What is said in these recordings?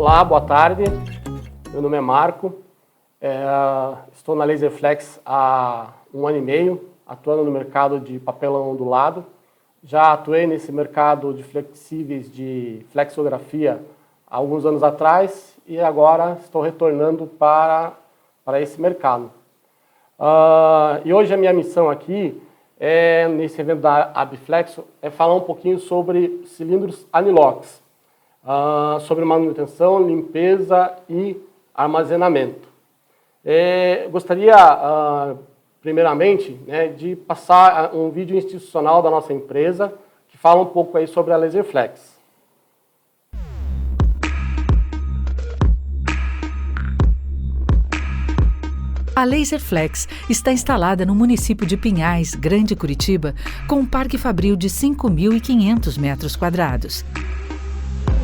Olá, boa tarde. Meu nome é Marco. Estou na Laserflex há 1 ano e meio, atuando no mercado de papelão ondulado. Já atuei nesse mercado de flexíveis de flexografia há alguns anos atrás e agora estou retornando para esse mercado. E hoje a minha missão aqui, nesse evento da Abflexo, é falar um pouquinho sobre cilindros Anilox, sobre manutenção, limpeza e armazenamento. Gostaria, primeiramente, de passar um vídeo institucional da nossa empresa, que fala um pouco aí sobre a Laserflex. A Laserflex está instalada no município de Pinhais, Grande Curitiba, com um parque fabril de 5.500 metros quadrados.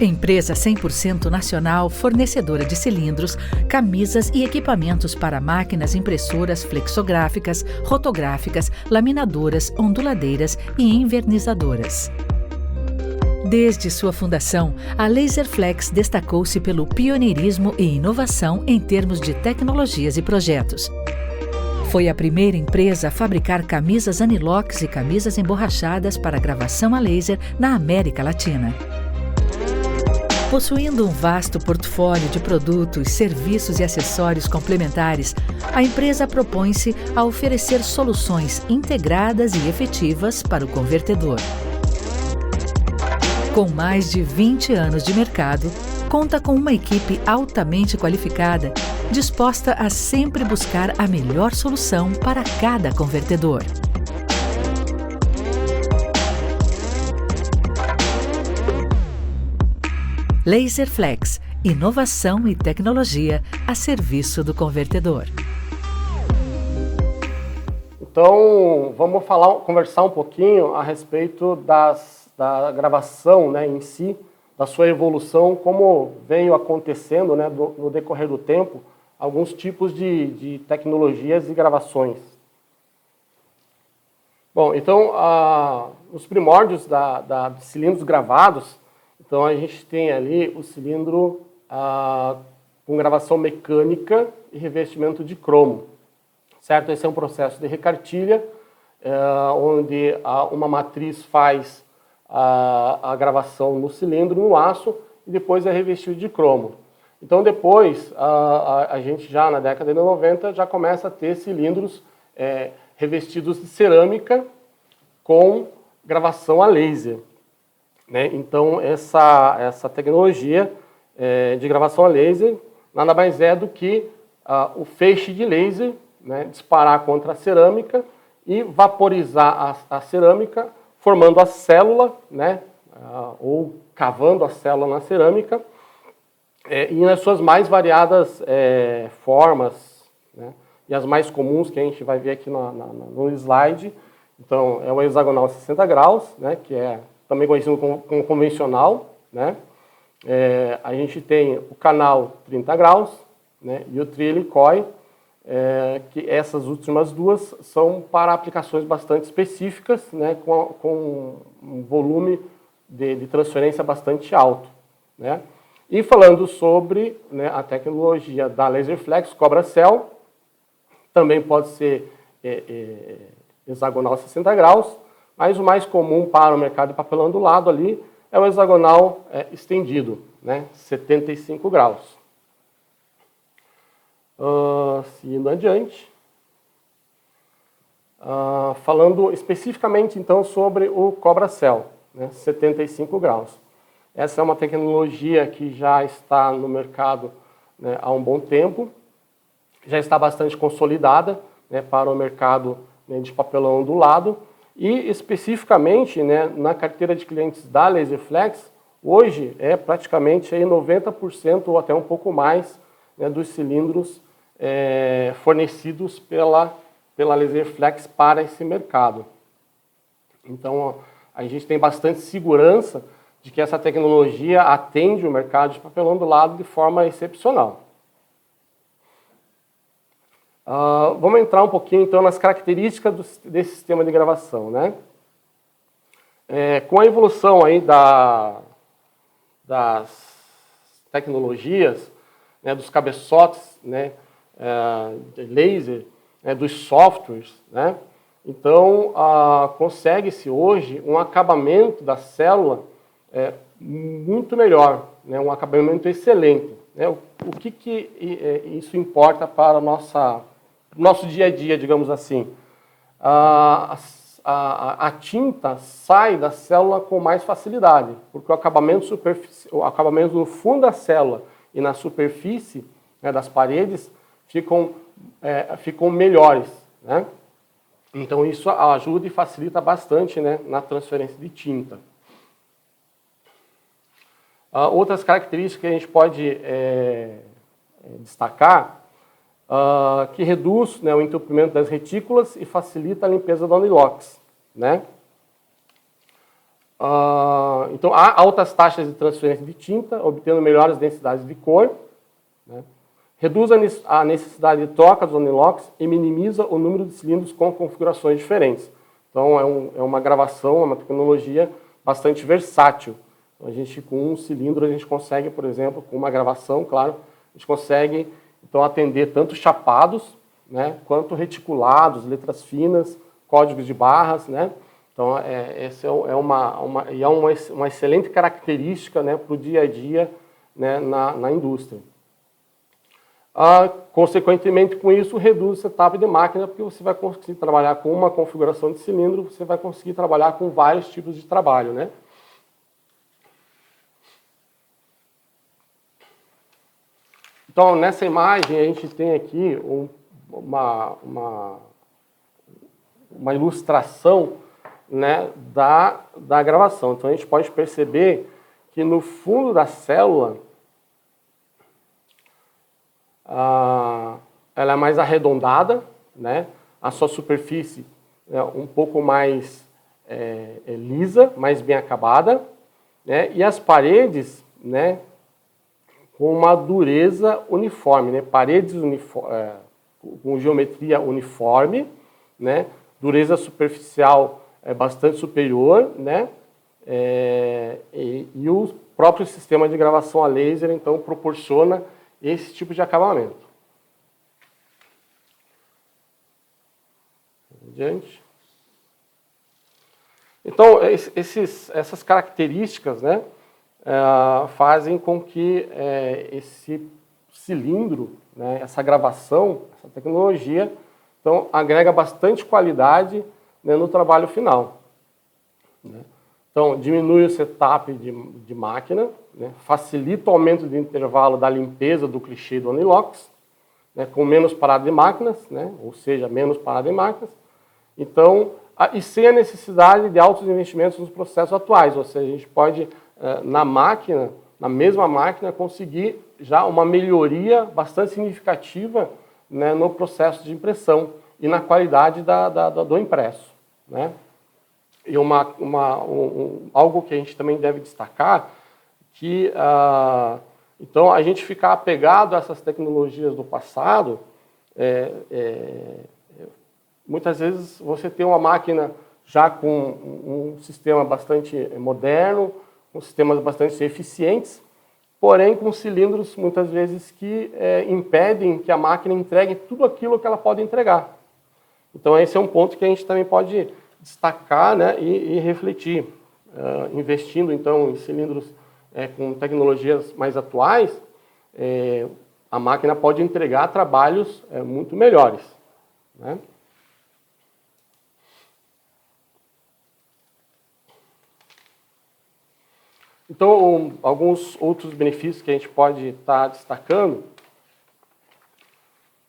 Empresa 100% nacional, fornecedora de cilindros, camisas e equipamentos para máquinas impressoras flexográficas, rotográficas, laminadoras, onduladeiras e envernizadoras. Desde sua fundação, a Laserflex destacou-se pelo pioneirismo e inovação em termos de tecnologias e projetos. Foi a primeira empresa a fabricar camisas Anilox e camisas emborrachadas para gravação a laser na América Latina. Possuindo um vasto portfólio de produtos, serviços e acessórios complementares, a empresa propõe-se a oferecer soluções integradas e efetivas para o convertedor. Com mais de 20 anos de mercado, conta com uma equipe altamente qualificada, disposta a sempre buscar a melhor solução para cada convertedor. Laserflex, inovação e tecnologia a serviço do convertedor. Então, vamos conversar um pouquinho a respeito da gravação, em si, da sua evolução, como veio acontecendo, no decorrer do tempo, alguns tipos de tecnologias e gravações. Bom, então, os primórdios dos cilindros gravados, então a gente tem ali o cilindro com gravação mecânica e revestimento de cromo, certo? Esse é um processo de recartilha, onde uma matriz faz a gravação no cilindro, no aço, e depois é revestido de cromo. Então depois, a gente já na década de 90 já começa a ter cilindros revestidos de cerâmica com gravação a laser. Então essa tecnologia de gravação a laser nada mais é do que o feixe de laser, disparar contra a cerâmica e vaporizar a cerâmica, formando a célula, ou cavando a célula na cerâmica, e nas suas mais variadas formas, e as mais comuns que a gente vai ver aqui no slide. Então, é o hexagonal 60 graus, que é também conhecido como convencional. A gente tem o canal 30 graus, e o tri-helicoide, que essas últimas duas são para aplicações bastante específicas, com um volume de transferência bastante alto. E falando sobre a tecnologia da Laserflex Cobra-Cell, também pode ser hexagonal 60 graus, mas o mais comum para o mercado de papelão ondulado ali é o hexagonal estendido, 75 graus. Seguindo adiante, falando especificamente então sobre o Cobra-Cell, 75 graus. Essa é uma tecnologia que já está no mercado há um bom tempo, já está bastante consolidada para o mercado de papelão ondulado e especificamente na carteira de clientes da Laserflex, hoje é praticamente aí 90% ou até um pouco mais dos cilindros fornecidos pela Laserflex para esse mercado. Então, a gente tem bastante segurança de que essa tecnologia atende o mercado de papelão ondulado de forma excepcional. Vamos entrar um pouquinho, então, nas características desse sistema de gravação, Com a evolução aí das tecnologias, né, dos cabeçotes, né, de laser, né, dos softwares, né? Então, consegue-se hoje um acabamento da célula muito melhor, né, um acabamento excelente. Né? O que isso importa para o nosso dia a dia, digamos assim? A tinta sai da célula com mais facilidade, porque o acabamento no fundo da célula e na superfície, né, das paredes ficam melhores, né? Então isso ajuda e facilita bastante, né, na transferência de tinta. Outras características que a gente pode destacar, que reduz, né, o entupimento das retículas e facilita a limpeza do anilox, né? Então, há altas taxas de transferência de tinta, obtendo melhores densidades de cor, né? Reduz a necessidade de troca dos anilox e minimiza o número de cilindros com configurações diferentes. Então, é uma gravação, é uma tecnologia bastante versátil. Então, com um cilindro, a gente consegue, por exemplo, com uma gravação, claro, a gente consegue então atender tanto chapados, né, quanto reticulados, letras finas, códigos de barras, né? Então, essa é uma excelente característica, né, para o dia a dia, né, na indústria. Consequentemente, com isso, reduz o setup de máquina, porque você vai conseguir trabalhar com uma configuração de cilindro, você vai conseguir trabalhar com vários tipos de trabalho, né? Então, nessa imagem, a gente tem aqui uma ilustração, né, da gravação. Então, a gente pode perceber que no fundo da célula, ela é mais arredondada, né? A sua superfície é um pouco mais lisa, mais bem acabada, né? E as paredes, né, com uma dureza uniforme, né? Paredes com geometria uniforme, né? Dureza superficial bastante superior, né? E o próprio sistema de gravação a laser, então, proporciona esse tipo de acabamento. Adiante. Então, essas características, né, fazem com que esse cilindro, né, essa gravação, essa tecnologia, então, agrega bastante qualidade, né, no trabalho final, né? Então, diminui o setup de máquina, né, facilita o aumento de intervalo da limpeza do clichê do anilox, né, com menos parada de máquinas, né, ou seja, menos parada de máquinas. Então, e sem a necessidade de altos investimentos nos processos atuais, ou seja, a gente pode, na mesma máquina, conseguir já uma melhoria bastante significativa, né, no processo de impressão e na qualidade do impresso, né? E algo que a gente também deve destacar, que então a gente ficar apegado a essas tecnologias do passado, muitas vezes você tem uma máquina já com um sistema bastante moderno, com sistemas bastante eficientes, porém com cilindros muitas vezes que impedem que a máquina entregue tudo aquilo que ela pode entregar. Então esse é um ponto que a gente também pode destacar, né, e refletir, investindo então em cilindros com tecnologias mais atuais, a máquina pode entregar trabalhos muito melhores, né? Então, alguns outros benefícios que a gente pode estar destacando: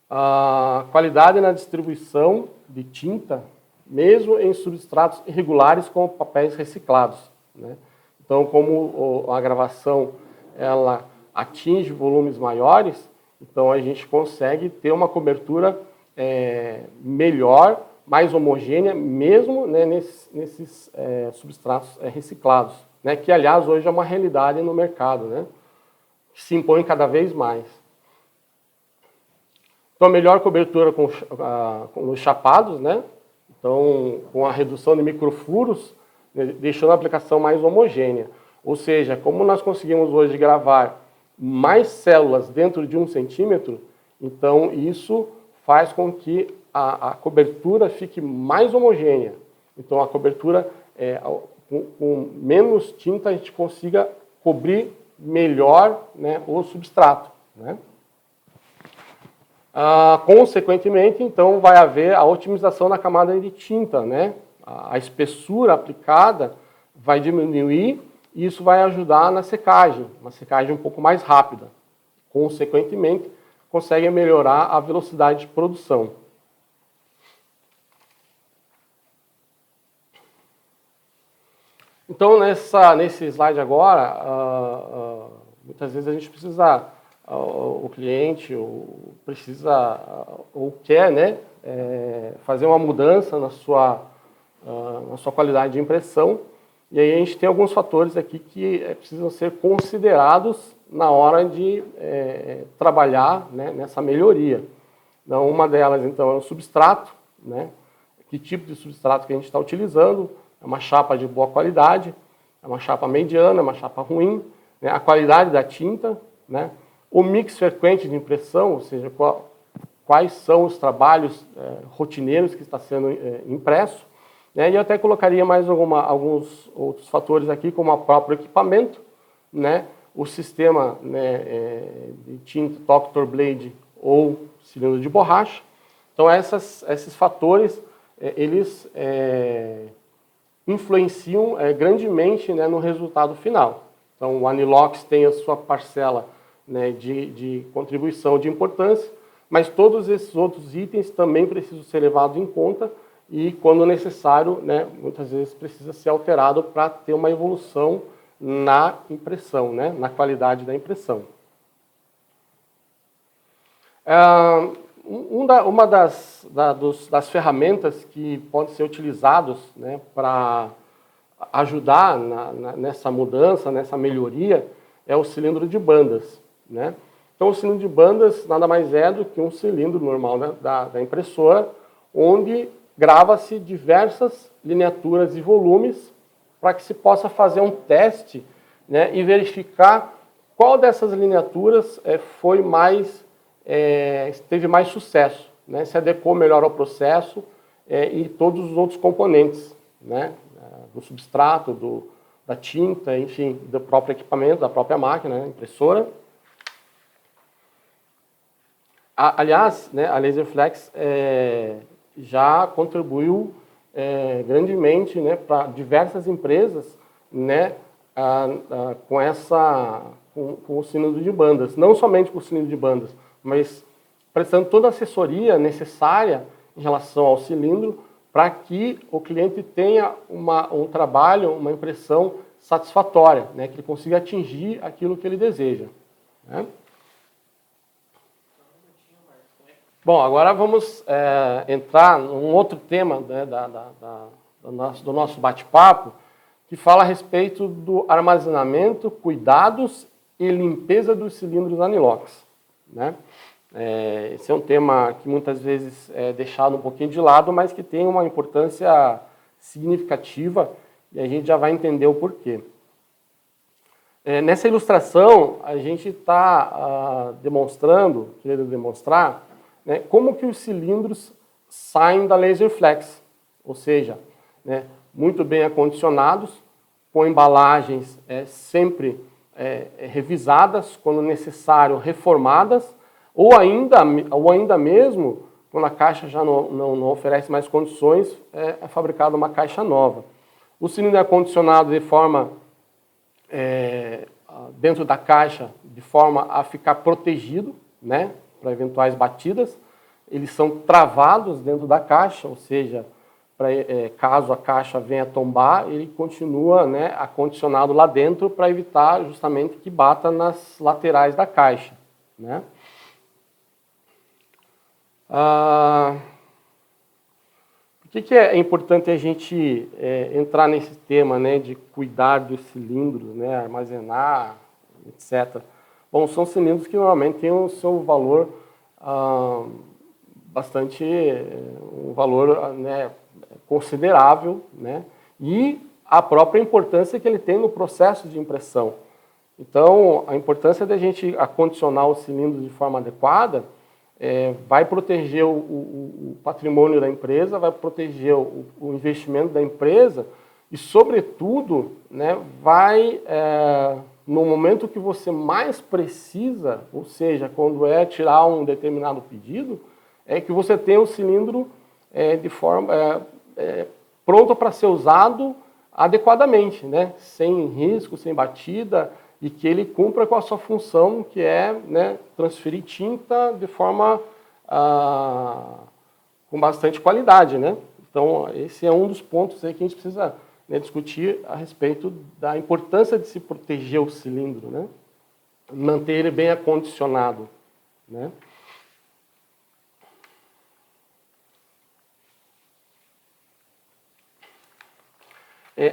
a qualidade na distribuição de tinta, mesmo em substratos irregulares como papéis reciclados, né? Então, como a gravação ela atinge volumes maiores, então a gente consegue ter uma cobertura melhor, mais homogênea, mesmo, né, nesses substratos reciclados, né? Que, aliás, hoje é uma realidade no mercado, né? Que se impõe cada vez mais. Então, a melhor cobertura com os chapados, né? Então, com a redução de microfuros, né, deixando a aplicação mais homogênea. Ou seja, como nós conseguimos hoje gravar mais células dentro de 1 centímetro, então isso faz com que a cobertura fique mais homogênea. Então a cobertura, com menos tinta, a gente consiga cobrir melhor, né, o substrato, né? Consequentemente, então, vai haver a otimização da camada de tinta, né? A espessura aplicada vai diminuir e isso vai ajudar na secagem, uma secagem um pouco mais rápida. Consequentemente, consegue melhorar a velocidade de produção. Então, nesse slide agora, muitas vezes a gente precisa, o cliente precisa ou quer, né, fazer uma mudança na sua qualidade de impressão. E aí a gente tem alguns fatores aqui que precisam ser considerados na hora de trabalhar, né, nessa melhoria. Então, uma delas, então, é o substrato, né? Que tipo de substrato que a gente está utilizando? É uma chapa de boa qualidade, é uma chapa mediana, é uma chapa ruim, né? A qualidade da tinta, né? O mix frequente de impressão, ou seja, quais são os trabalhos rotineiros que está sendo impresso, né? E eu até colocaria mais alguns outros fatores aqui, como o próprio equipamento, né? O sistema, né, de tinta Doctor Blade ou cilindro de borracha. Então, esses fatores, eles influenciam grandemente, né, no resultado final. Então, o Anilox tem a sua parcela, né, de contribuição de importância, mas todos esses outros itens também precisam ser levados em conta e, quando necessário, né, muitas vezes precisa ser alterado para ter uma evolução na impressão, né, na qualidade da impressão. Uma das ferramentas que podem ser utilizadas, né, para ajudar nessa mudança, nessa melhoria, é o cilindro de bandas, né? Então, o cilindro de bandas nada mais é do que um cilindro normal, né, da impressora, onde grava-se diversas lineaturas e volumes para que se possa fazer um teste, né, e verificar qual dessas lineaturas teve mais sucesso, né, se adequou melhor ao processo e todos os outros componentes, né, do substrato, da tinta, enfim, do próprio equipamento, da própria máquina, né, impressora. Aliás, né, a Laserflex já contribuiu grandemente, né, para diversas empresas, né, com o cilindro de bandas. Não somente com o cilindro de bandas, mas prestando toda a assessoria necessária em relação ao cilindro para que o cliente tenha um trabalho, uma impressão satisfatória, né, que ele consiga atingir aquilo que ele deseja, né? Bom, agora vamos entrar num outro tema, né, do nosso bate-papo, que fala a respeito do armazenamento, cuidados e limpeza dos cilindros Anilox, né? Esse é um tema que muitas vezes é deixado um pouquinho de lado, mas que tem uma importância significativa e a gente já vai entender o porquê. Nessa ilustração, a gente está querendo demonstrar, né, como que os cilindros saem da Laserflex, ou seja, né, muito bem acondicionados, com embalagens sempre revisadas, quando necessário, reformadas, ou ainda mesmo, quando a caixa já não oferece mais condições, é fabricada uma caixa nova. O cilindro é acondicionado de forma, dentro da caixa, de forma a ficar protegido, né, para eventuais batidas. Eles são travados dentro da caixa, ou seja, caso a caixa venha tombar, ele continua, né, acondicionado lá dentro para evitar justamente que bata nas laterais da caixa, né? Por que é importante a gente entrar nesse tema, né, de cuidar dos cilindros, né, armazenar, etc. Bom, são cilindros que normalmente têm o seu valor um valor, né, considerável, né, e a própria importância que ele tem no processo de impressão. Então, a importância da gente acondicionar o cilindro de forma adequada vai proteger o patrimônio da empresa, vai proteger o investimento da empresa e, sobretudo, né, vai, no momento que você mais precisa, ou seja, quando é tirar um determinado pedido, é que você tenha o cilindro de forma pronto para ser usado adequadamente, né, sem risco, sem batida, e que ele cumpra com a sua função, que é, né, transferir tinta de forma com bastante qualidade, né? Então, esse é um dos pontos aí que a gente precisa, né, discutir a respeito da importância de se proteger o cilindro, né? Manter ele bem acondicionado, né?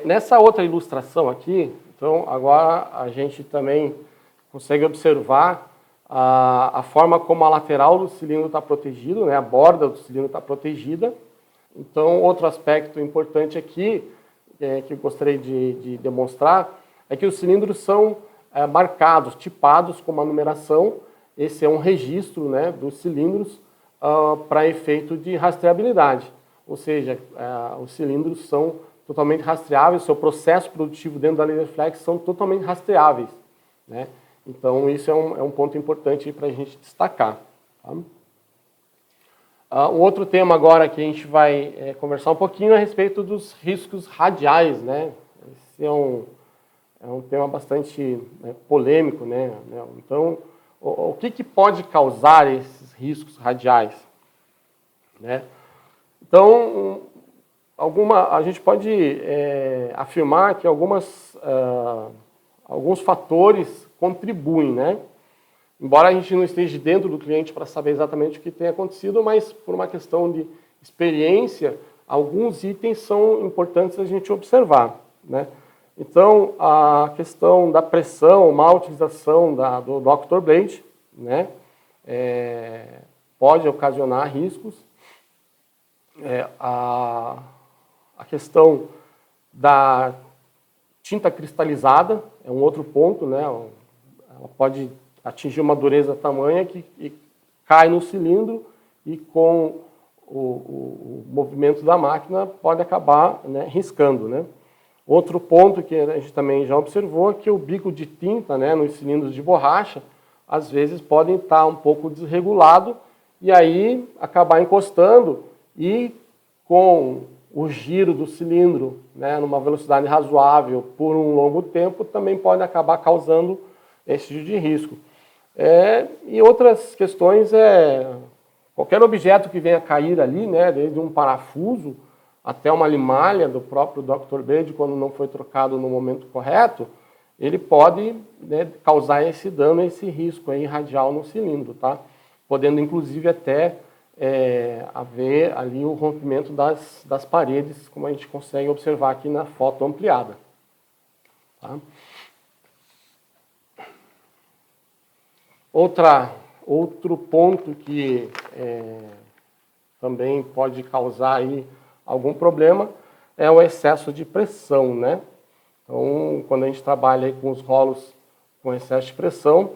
Nessa outra ilustração aqui, então, agora a gente também consegue observar a forma como a lateral do cilindro está protegida, né? A borda do cilindro está protegida. Então, outro aspecto importante aqui, que eu gostaria de demonstrar, é que os cilindros são marcados, tipados com uma numeração. Esse é um registro, né, dos cilindros para efeito de rastreabilidade. Ou seja, os cilindros são totalmente rastreáveis, seu processo produtivo dentro da Laserflex são totalmente rastreáveis, né? Então, isso é um ponto importante para a gente destacar. Tá? Um outro tema agora que a gente vai conversar um pouquinho é a respeito dos riscos radiais, né? Esse é um tema bastante polêmico, né? Então, o que pode causar esses riscos radiais, né? Então, a gente pode afirmar que alguns fatores contribuem, né? Embora a gente não esteja dentro do cliente para saber exatamente o que tem acontecido, mas por uma questão de experiência, alguns itens são importantes a gente observar, né? Então, a questão da pressão, má utilização do Dr. Blade, né? Pode ocasionar riscos. A questão da tinta cristalizada é um outro ponto, né? Ela pode atingir uma dureza tamanha que cai no cilindro e com o movimento da máquina pode acabar, né, riscando, né? Outro ponto que a gente também já observou é que o bico de tinta, né, nos cilindros de borracha, às vezes podem estar um pouco desregulado e aí acabar encostando e com o giro do cilindro, né, numa velocidade razoável por um longo tempo, também pode acabar causando esse tipo de risco. E outras questões qualquer objeto que venha cair ali, né, desde um parafuso até uma limalha do próprio Dr. Blade, quando não foi trocado no momento correto, ele pode, né, causar esse dano, esse risco aí radial no cilindro, tá? Podendo inclusive até haver ali o rompimento das paredes, como a gente consegue observar aqui na foto ampliada. Tá? Outro ponto que também pode causar aí algum problema é o excesso de pressão, né? Então, quando a gente trabalha aí com os rolos com excesso de pressão,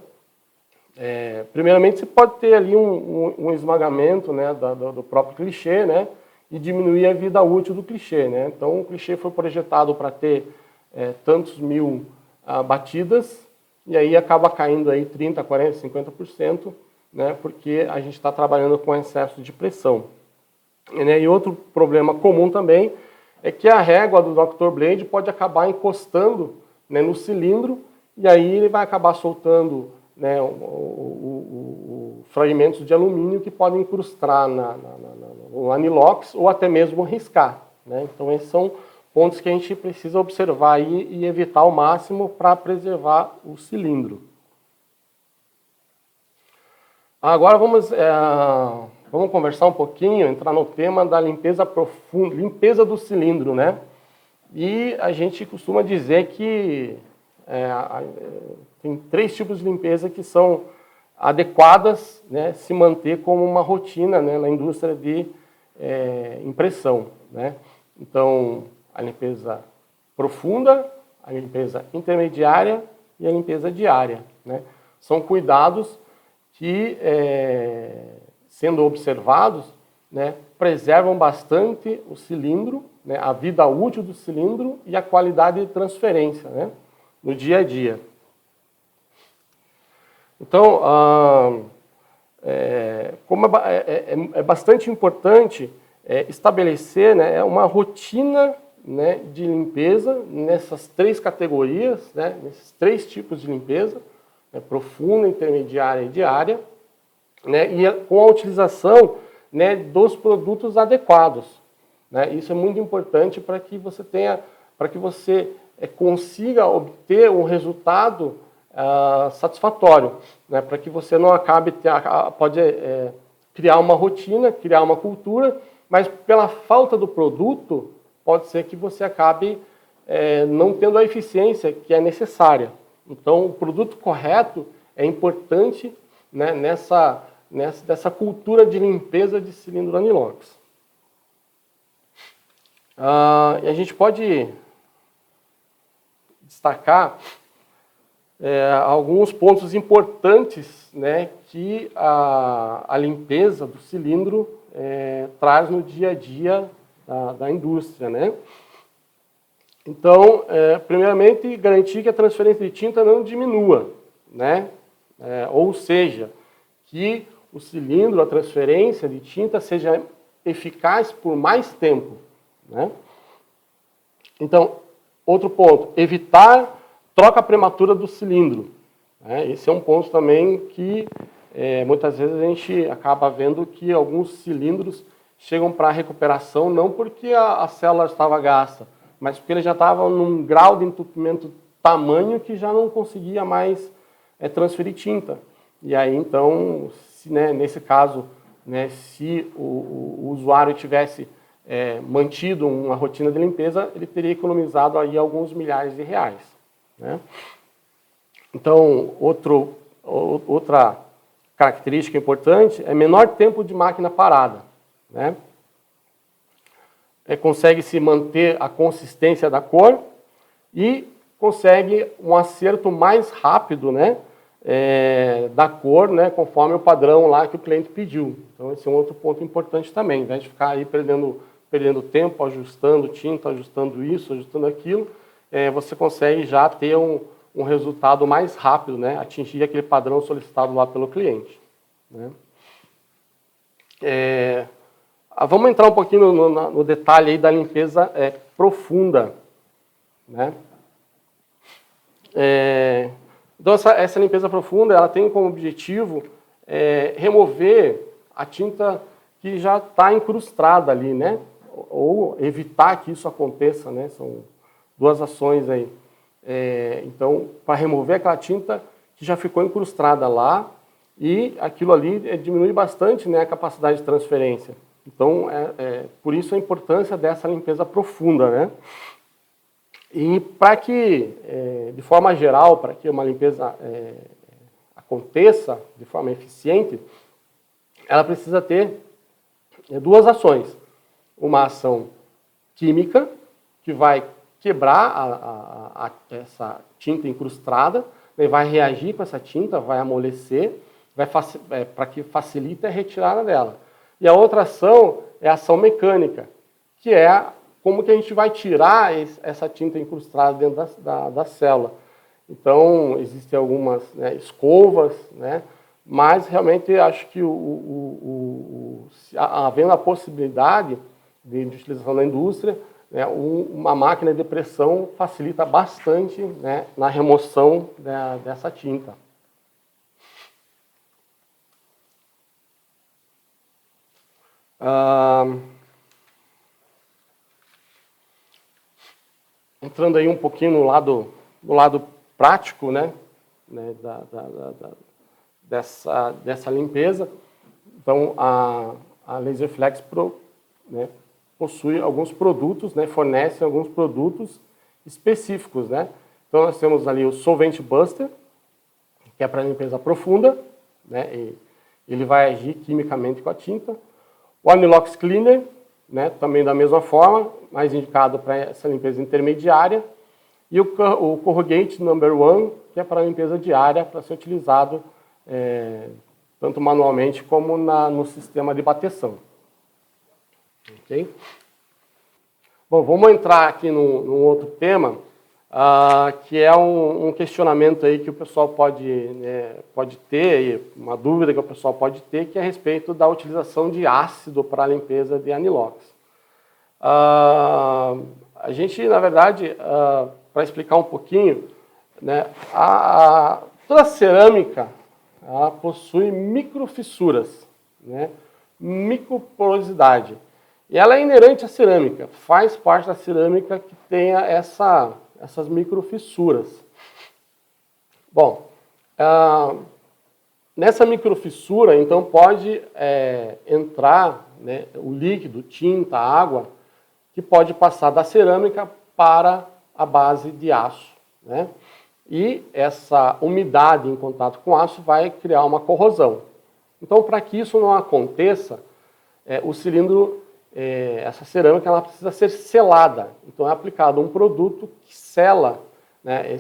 primeiramente você pode ter ali um esmagamento, né, do próprio clichê, né, e diminuir a vida útil do clichê, né? Então, o clichê foi projetado para ter tantos mil batidas, e aí acaba caindo aí 30%, 40%, 50%, né, porque a gente está trabalhando com excesso de pressão. E outro problema comum também é que a régua do Dr. Blade pode acabar encostando, né, no cilindro, e aí ele vai acabar soltando, né, fragmentos de alumínio que podem incrustar no anilox ou até mesmo riscar, né? Então, esses são pontos que a gente precisa observar aí e evitar ao máximo para preservar o cilindro. Agora vamos conversar um pouquinho, entrar no tema da limpeza profunda, limpeza do cilindro, né? E a gente costuma dizer que tem 3 tipos de limpeza que são adequadas, né, se manter como uma rotina, né, na indústria de impressão, né? Então, a limpeza profunda, a limpeza intermediária e a limpeza diária, né? São cuidados que, sendo observados, né, preservam bastante o cilindro, né, a vida útil do cilindro e a qualidade de transferência, né, no dia a dia. Então, como é bastante importante estabelecer, né, uma rotina, né, de limpeza nessas 3 categorias, né, nesses 3 tipos de limpeza, né, profunda, intermediária e diária, né, e com a utilização, né, dos produtos adequados, né? Isso é muito importante para que você consiga obter um resultado satisfatório, né? Para que você não acabe, pode criar uma rotina, criar uma cultura, mas pela falta do produto, pode ser que você acabe não tendo a eficiência que é necessária. Então, o produto correto é importante, né, dessa cultura de limpeza de cilindro anilox. E a gente pode destacar alguns pontos importantes, né, que a limpeza do cilindro traz no dia a dia da indústria, né? Então, primeiramente, garantir que a transferência de tinta não diminua, né? Ou seja, que o cilindro, a transferência de tinta seja eficaz por mais tempo, né? Então, outro ponto, evitar troca prematura do cilindro, né? Esse é um ponto também que muitas vezes a gente acaba vendo que alguns cilindros chegam para recuperação não porque a célula estava gasta, mas porque ele já estava num grau de entupimento tamanho que já não conseguia mais transferir tinta. E aí, então, né, nesse caso, né, se o usuário tivesse mantido uma rotina de limpeza, ele teria economizado aí alguns milhares de reais, né? Então, outra característica importante é menor tempo de máquina parada, né? Consegue-se manter a consistência da cor e consegue um acerto mais rápido, né, da cor, né, conforme o padrão lá que o cliente pediu. Então, esse é um outro ponto importante também, né, de ficar aí perdendo tempo, ajustando tinta, ajustando isso, ajustando aquilo, você consegue já ter um resultado mais rápido, né, atingir aquele padrão solicitado lá pelo cliente, né. Vamos entrar um pouquinho no detalhe aí da limpeza profunda, né. Então, essa limpeza profunda, ela tem como objetivo remover a tinta que já está incrustada ali, né? Ou evitar que isso aconteça, né? São 2 ações aí. Então, para remover aquela tinta que já ficou incrustada lá, e aquilo ali diminui bastante, né, a capacidade de transferência. Então, por isso a importância dessa limpeza profunda, né? E para que, de forma geral, para que uma limpeza aconteça de forma eficiente, ela precisa ter 2 ações. Uma ação química, que vai quebrar essa tinta incrustada, né, vai reagir com essa tinta, vai amolecer, para que facilite a retirada dela. E a outra ação é a ação mecânica, que é como que a gente vai tirar essa tinta incrustada dentro da célula. Então, existem algumas, né, escovas, né, mas realmente acho que havendo a possibilidade de utilização na indústria, né, uma máquina de pressão facilita bastante, né, na remoção dessa tinta. Entrando aí um pouquinho no lado prático, né, dessa limpeza, então a Laserflex né, possui alguns produtos, né, fornece alguns produtos específicos, né. Então nós temos ali o Solvent Buster, que é para limpeza profunda, né, e ele vai agir quimicamente com a tinta. O Anilox Cleaner, né, também da mesma forma, mais indicado para essa limpeza intermediária. E o corrugate number 1, que é para limpeza diária, para ser utilizado tanto manualmente como no sistema de bateção. Ok? Bom, vamos entrar aqui num outro tema, que é um questionamento aí que o pessoal pode ter, uma dúvida que o pessoal pode ter, que é a respeito da utilização de ácido para a limpeza de anilox. A gente, na verdade, para explicar um pouquinho, né, toda cerâmica ela possui microfissuras, né, microporosidade. E ela é inerente à cerâmica, faz parte da cerâmica que tenha essas microfissuras. Bom, nessa microfissura, então, pode entrar, né, o líquido, tinta, água, que pode passar da cerâmica para a base de aço, né? E essa umidade em contato com o aço vai criar uma corrosão. Então, para que isso não aconteça, o cilindro, essa cerâmica, ela precisa ser selada. Então, é aplicado um produto que sela, né,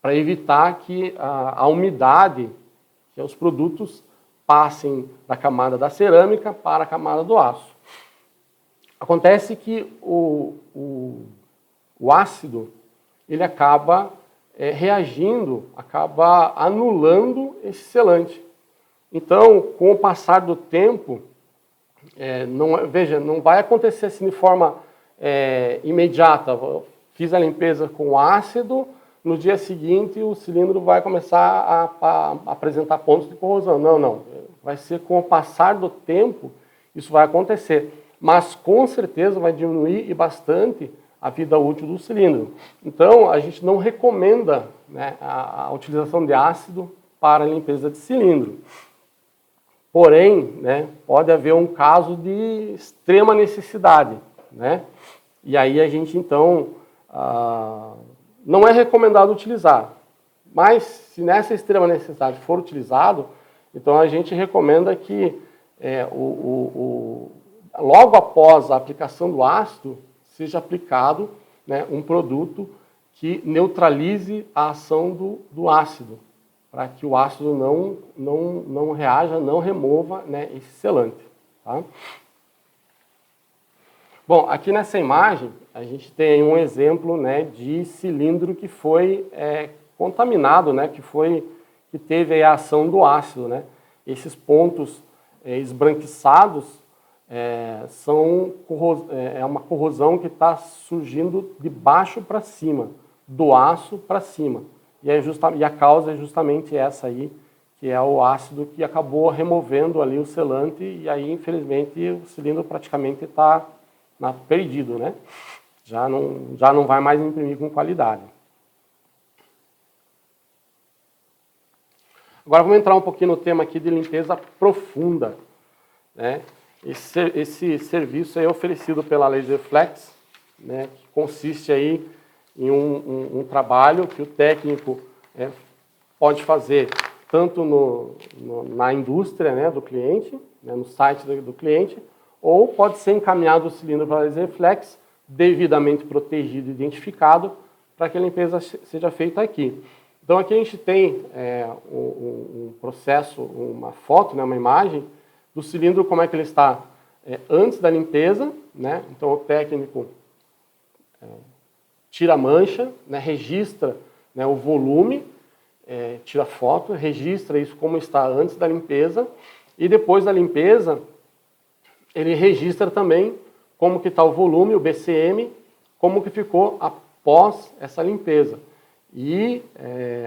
para evitar que a umidade, que os produtos passem da camada da cerâmica para a camada do aço. Acontece que o ácido, ele acaba reagindo, acaba anulando esse selante. Então, com o passar do tempo, não vai acontecer assim de forma imediata. Fiz a limpeza com ácido, no dia seguinte o cilindro vai começar a apresentar pontos de corrosão. Não. Vai ser com o passar do tempo, isso vai acontecer. Mas com certeza vai diminuir e bastante a vida útil do cilindro. Então, a gente não recomenda, né, a utilização de ácido para a limpeza de cilindro. Porém, né, pode haver um caso de extrema necessidade, né? E aí a gente, então, não é recomendado utilizar. Mas, se nessa extrema necessidade for utilizado, então a gente recomenda que logo após a aplicação do ácido, seja aplicado, né, um produto que neutralize a ação do ácido, para que o ácido não reaja, não remova, né, esse selante. Tá? Bom, aqui nessa imagem, a gente tem um exemplo, né, de cilindro que foi contaminado, né, que teve aí a ação do ácido. Né? Esses pontos esbranquiçados é uma corrosão que está surgindo de baixo para cima, do aço para cima. E a causa é justamente essa aí, que é o ácido que acabou removendo ali o selante, e aí, infelizmente, o cilindro praticamente está perdido, né? Já não vai mais imprimir com qualidade. Agora vamos entrar um pouquinho no tema aqui de limpeza profunda, né? Esse serviço é oferecido pela Laserflex, né, que consiste aí em um trabalho que o técnico pode fazer tanto na indústria, né, do cliente, né, no site do cliente, ou pode ser encaminhado o cilindro para a Laserflex, devidamente protegido e identificado, para que a limpeza seja feita aqui. Então aqui a gente tem um processo, uma foto, né, uma imagem, do cilindro, como é que ele está antes da limpeza, né? Então o técnico tira a mancha, né? Registra, né, o volume, tira foto, registra isso como está antes da limpeza, e depois da limpeza ele registra também como que está o volume, o BCM, como que ficou após essa limpeza. E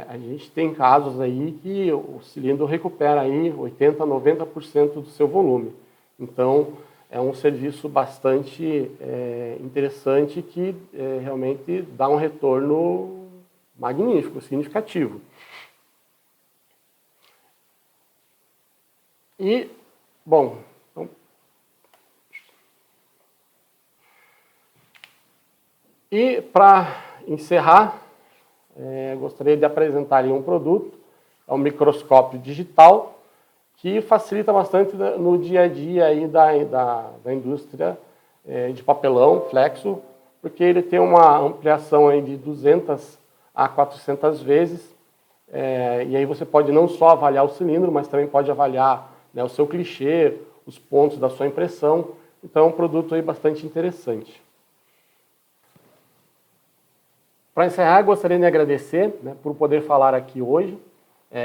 a gente tem casos aí que o cilindro recupera aí 80%, 90% do seu volume. Então, é um serviço bastante interessante que realmente dá um retorno magnífico, significativo. E, bom, então, e para encerrar, gostaria de apresentar um produto, é um microscópio digital, que facilita bastante no dia a dia aí da indústria de papelão, flexo, porque ele tem uma ampliação aí de 200 a 400 vezes, e aí você pode não só avaliar o cilindro, mas também pode avaliar, né, o seu clichê, os pontos da sua impressão. Então é um produto aí bastante interessante. Para encerrar, gostaria de agradecer, né, por poder falar aqui hoje.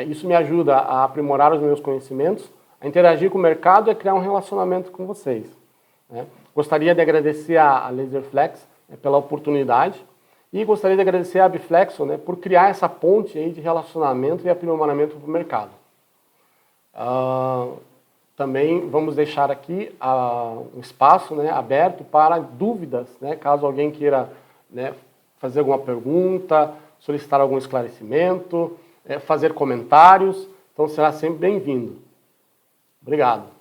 Isso me ajuda a aprimorar os meus conhecimentos, a interagir com o mercado e a criar um relacionamento com vocês, né? Gostaria de agradecer a Laserflex, né, pela oportunidade, e gostaria de agradecer a Abflexo, né, por criar essa ponte aí de relacionamento e aprimoramento para o mercado. Também vamos deixar aqui um espaço, né, aberto para dúvidas, né, caso alguém queira, né, fazer alguma pergunta, solicitar algum esclarecimento, fazer comentários, então será sempre bem-vindo. Obrigado.